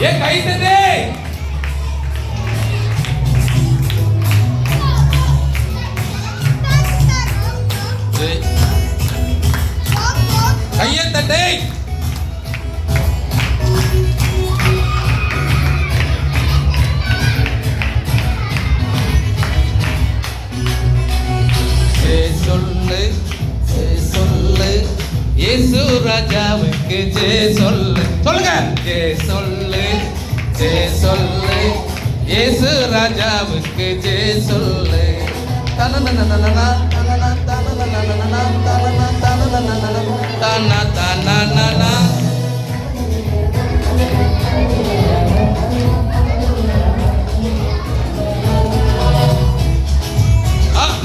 ஏன் கை தட்டு? கையை தட்டு. சொல்லு சொல்லு இயேசு ராஜாவுக்கு ஜெய சொல்லு. சொல்லுங்க. ஜெய சொல்லு ஜெய சொல்லு இயேசு ராஜாவுக்கு ஜெய சொல்லு. தனனனனனனா தனனா தனனனனனா தனனா தனனனனனா தனா தனனனனா.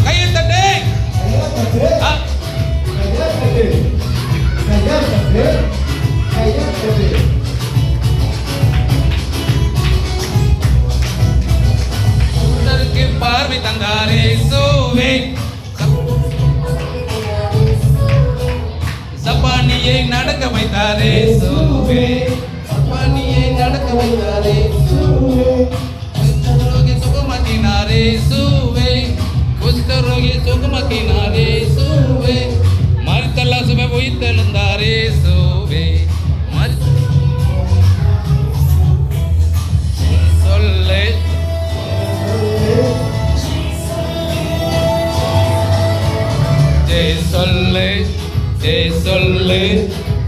கையை தட்டு. சுந்தருக்கு பார்வை தந்தாரே சோவே. சப்பானியை நடக்க வைத்தாரே சோவே. சப்பானியை நடக்க வைத்தாரே சோவே. குஷ்டரோகி சுகமாக்கினாரே சோவே. குஷ்டரோகி சுகமாக்கினாரே சோவே. மரித்தல்லா சுப உயிர்த்தெழுந்தாரே சோவே. சொல்லு ஜெய சொல்லு ஜெய சொல்லு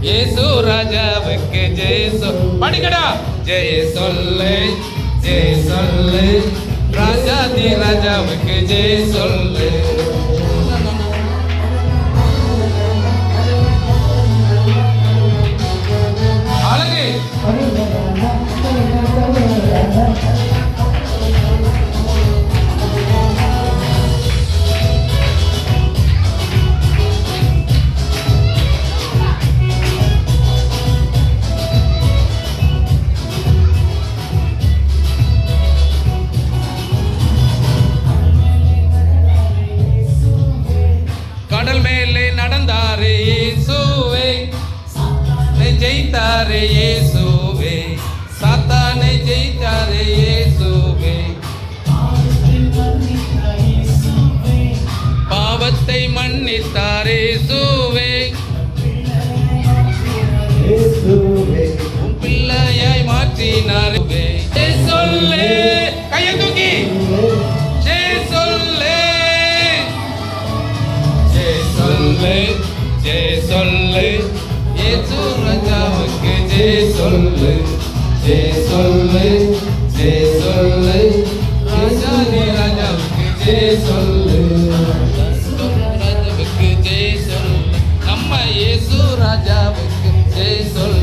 இயேசு ராஜாவுக்கு ஜெய சொல். படிக்கடா. ஜெய சொல்லு ஜெய சொல்லு ராஜாதி ராஜாவுக்கு ஜெய சொல்லு. அழகு. கடல் மேலே நடந்தாரே இயேசுவே. ஜெயித்தாரே இயேசுவே. சாத்தானை ஜெயித்தாரே இயேசுவே. பாவத்தை மன்னித்தாரே இயேசுவே. உன் பிள்ளையாய் மாற்றினார். ஜெய சொல்லு. கையை தூக்கி ஜெய சொல்லு ஜெய சொல்லு ஜெய சொல்லு இயேசு ராஜாவுக்கு ஜெய சொல்லு. ஜெய சொல்லு ஜெய சொல்லு ராஜாதி ராஜாவுக்கு ஜெய சொல்லு. ராஜாவுக்கு ஜெய சொல்லு. நம்ம இயேசு ராஜாவுக்கு ஜெய சொல்லு.